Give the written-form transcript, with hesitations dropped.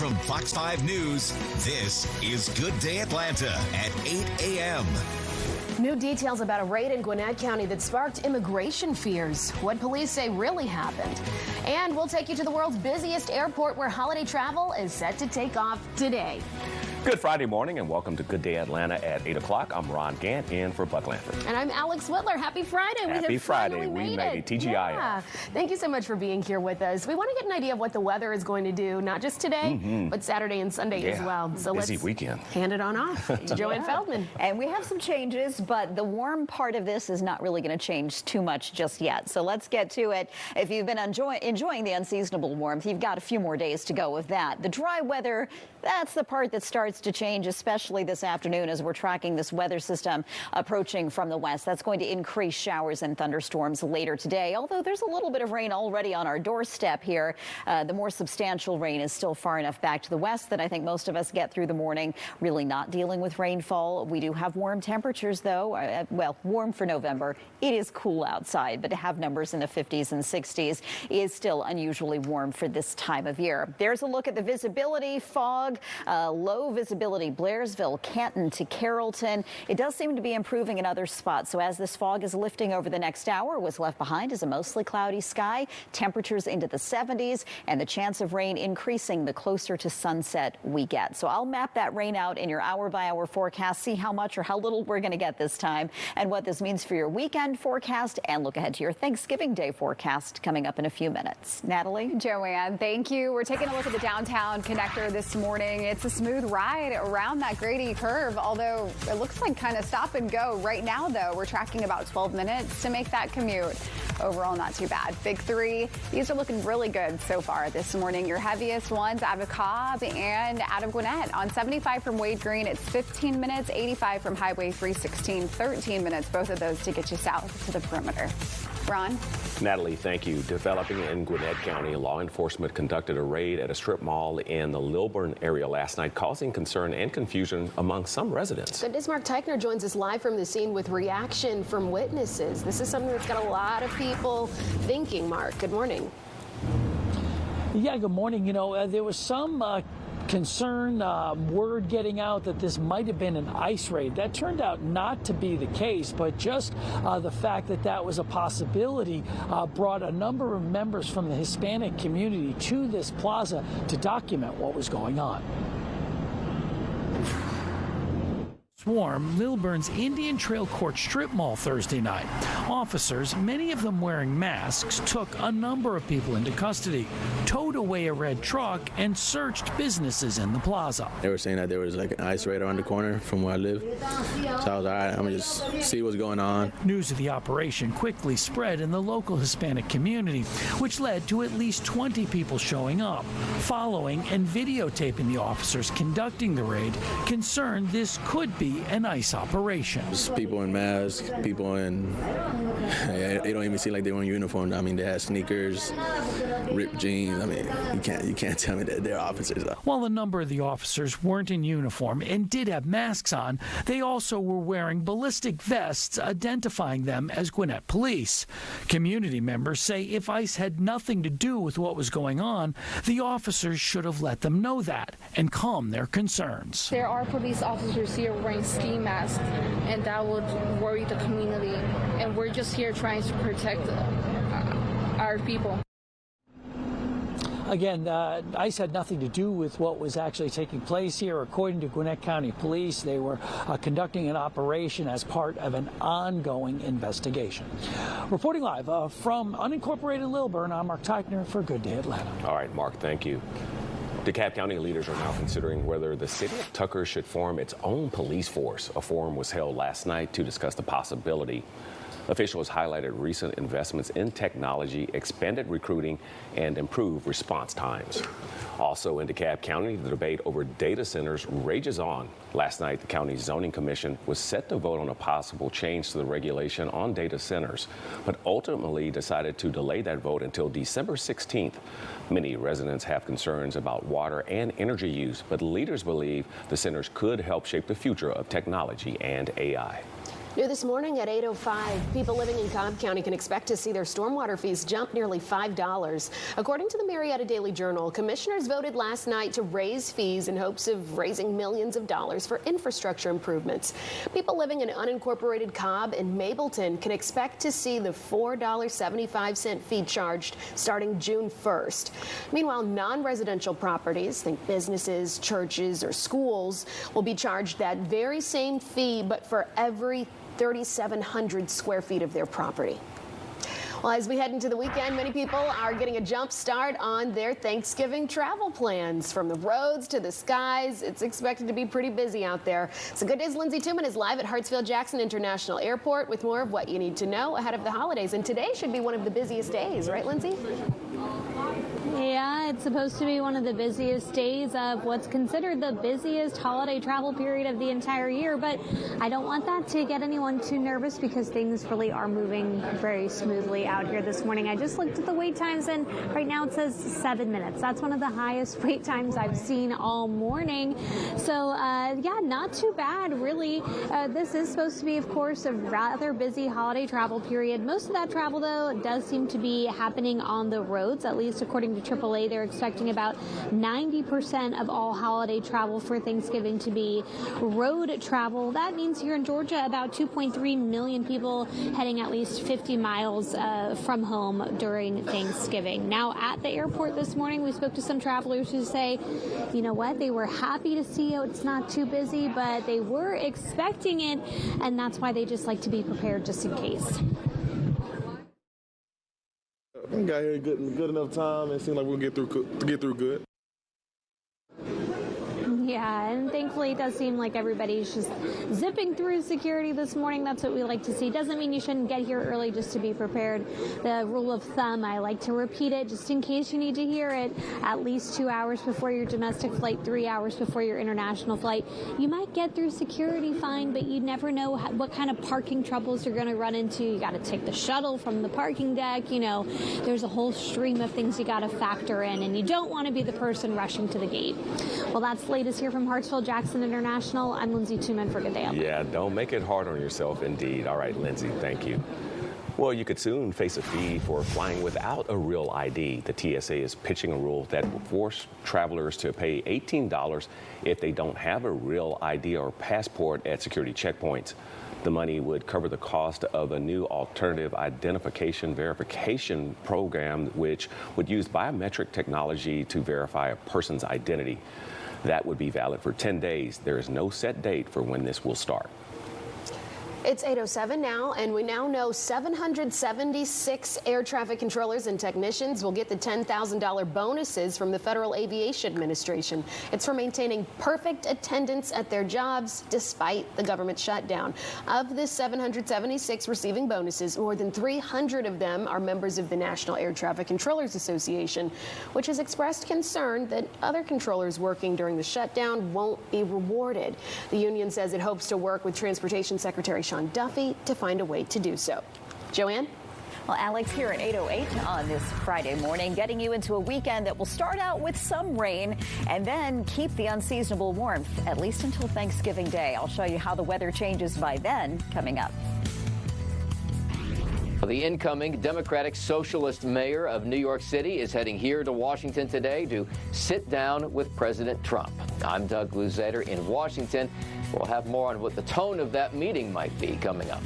From Fox 5 News, this is Good Day Atlanta at 8 a.m. New details about a raid in Gwinnett County that sparked immigration fears. What police say really happened. And we'll take you to the world's busiest airport where holiday travel is set to take off today. Good Friday morning and welcome to Good Day Atlanta at 8 o'clock. I'm Ron Gant in for Buck Lanford. And I'm Alex Whitler. Happy Friday. Happy Friday. We made it. TGIF. Yeah. Thank you so much for being here with us. We want to get an idea of what the weather is going to do, not just today, but Saturday and Sunday as well. So busy let's weekend. Hand it on off to Joanne Feldman. And we have some changes, but the warm part of this is not really going to change too much just yet. So let's get to it. If you've been enjoying the unseasonable warmth, you've got a few more days to go with that. The dry weather, that's the part that starts to change, especially this afternoon as we're tracking this weather system approaching from the west. That's going to increase showers and thunderstorms later today, although there's a little bit of rain already on our doorstep here. The more substantial rain is still far enough back to the west that I think most of us get through the morning really not dealing with rainfall. We do have warm temperatures, though. Well, warm for November. It is cool outside, but to have numbers in the 50s and 60s is still unusually warm for this time of year. There's a look at the visibility. Fog, low visibility, Blairsville, Canton to Carrollton. It does seem to be improving in other spots. So as this fog is lifting over the next hour, what's left behind is a mostly cloudy sky, temperatures into the 70s, and the chance of rain increasing the closer to sunset we get. So I'll map that rain out in your hour-by-hour forecast, see how much or how little we're going to get this time, and what this means for your weekend forecast, and look ahead to your Thanksgiving Day forecast coming up in a few minutes. Natalie? Joanne, thank you. We're taking a look at the downtown connector this morning. It's a smooth ride around that Grady curve, although it looks like kind of stop and go. Right now, though, we're tracking about 12 minutes to make that commute. Overall, not too bad. Big three, these are looking really good so far this morning. Your heaviest ones out of Cobb and out of Gwinnett. On 75 from Wade Green, it's 15 minutes. 85 from Highway 316, 13 minutes. Both of those to get you south to the perimeter. Ron? Natalie, thank you. Developing in Gwinnett County, law enforcement conducted a raid at a strip mall in the Lilburn-area last night, causing concern and confusion among some residents. Good News' Mark Teichner joins us live from the scene with reaction from witnesses. This is something that's got a lot of people thinking. Mark, good morning. Yeah, good morning. You know, there was some concern, word getting out that this might have been an ICE raid. That turned out not to be the case, but just the fact that that was a possibility brought a number of members from the Hispanic community to this plaza to document what was going on. Swarm Lilburn's Indian Trail Court Strip Mall Thursday night. Officers, many of them wearing masks, took a number of people into custody, towed away a red truck, and searched businesses in the plaza. They were saying that there was like an ICE raid around the corner from where I live. So I was like, all right, I'm gonna just see what's going on. News of the operation quickly spread in the local Hispanic community, which led to at least 20 people showing up, following and videotaping the officers conducting the raid, concerned this could be an ICE operation. Just people in masks, people in, they don't even seem like they were in uniform. I mean, they had sneakers, ripped jeans. I mean, you can't tell me that they're officers. While a number of the officers weren't in uniform and did have masks on, they also were wearing ballistic vests identifying them as Gwinnett police. Community members say if ICE had nothing to do with what was going on, the officers should have let them know that and calm their concerns. There are police officers here wearing ski masks, and that would worry the community, and we're just here trying to protect our people. Again, ICE had nothing to do with what was actually taking place here. According to Gwinnett County Police, they were conducting an operation as part of an ongoing investigation. Reporting live from unincorporated Lilburn, I'm Mark Teichner for Good Day Atlanta. All right, Mark, thank you. DeKalb County leaders are now considering whether the city of Tucker should form its own police force. A forum was held last night to discuss the possibility. Officials highlighted recent investments in technology, expanded recruiting, and improved response times. Also in DeKalb County, the debate over data centers rages on. Last night, the county's zoning commission was set to vote on a possible change to the regulation on data centers, but ultimately decided to delay that vote until December 16th. Many residents have concerns about water and energy use, but leaders believe the centers could help shape the future of technology and AI. New this morning at 8:05, people living in Cobb County can expect to see their stormwater fees jump nearly $5. According to the Marietta Daily Journal, commissioners voted last night to raise fees in hopes of raising millions of dollars for infrastructure improvements. People living in unincorporated Cobb and Mableton can expect to see the $4.75 fee charged starting June 1st. Meanwhile, non-residential properties, think businesses, churches, or schools, will be charged that very same fee, but for every 3,700 square feet of their property. Well, as we head into the weekend, many people are getting a jump start on their Thanksgiving travel plans. From the roads to the skies, it's expected to be pretty busy out there. So Good Day's Lindsay Tuman is live at Hartsfield-Jackson International Airport with more of what you need to know ahead of the holidays. And today should be one of the busiest days, right, Lindsay? Yeah, it's supposed to be one of the busiest days of what's considered the busiest holiday travel period of the entire year, but I don't want that to get anyone too nervous because things really are moving very smoothly out here this morning. I just looked at the wait times and right now it says 7 minutes. That's one of the highest wait times I've seen all morning. So yeah, not too bad really. This is supposed to be, of course, a rather busy holiday travel period. Most of that travel, though, does seem to be happening on the roads, at least according to AAA. They're expecting about 90% of all holiday travel for Thanksgiving to be road travel. That means here in Georgia, about 2.3 million people heading at least 50 miles from home during Thanksgiving. Now, at the airport this morning, we spoke to some travelers who say, you know what, they were happy to see it's not too busy, but they were expecting it, and that's why they just like to be prepared just in case. We got here good enough time, and it seemed like we'll get through good. Yeah, and thankfully it does seem like everybody's just zipping through security this morning. That's what we like to see. Doesn't mean you shouldn't get here early just to be prepared. The rule of thumb, I like to repeat it just in case you need to hear it, at least 2 hours before your domestic flight, 3 hours before your international flight. You might get through security fine, but you never know what kind of parking troubles you're going to run into. You got to take the shuttle from the parking deck. You know, there's a whole stream of things you got to factor in, and you don't want to be the person rushing to the gate. Well, that's the latest here from Hartsfield-Jackson International. I'm Lindsay Tuman for Good Day. Yeah, don't make it hard on yourself, indeed. All right, Lindsay, thank you. Well, you could soon face a fee for flying without a real ID. The TSA is pitching a rule that will force travelers to pay $18 if they don't have a real ID or passport at security checkpoints. The money would cover the cost of a new alternative identification verification program, which would use biometric technology to verify a person's identity. That would be valid for 10 days. There is no set date for when this will start. It's 8:07 now, and we now know 776 air traffic controllers and technicians will get the $10,000 bonuses from the Federal Aviation Administration. It's for maintaining perfect attendance at their jobs despite the government shutdown. Of the 776 receiving bonuses, more than 300 of them are members of the National Air Traffic Controllers Association, which has expressed concern that other controllers working during the shutdown won't be rewarded. The union says it hopes to work with Transportation Secretary Sean Duffy to find a way to do so. Joanne? Well, Alex, here at 8:08 on this Friday morning, getting you into a weekend that will start out with some rain and then keep the unseasonable warmth, at least until Thanksgiving Day. I'll show you how the weather changes by then coming up. The incoming Democratic Socialist mayor of New York City is heading here to Washington today to sit down with President Trump. I'm Doug Luzader in Washington. We'll have more on what the tone of that meeting might be coming up.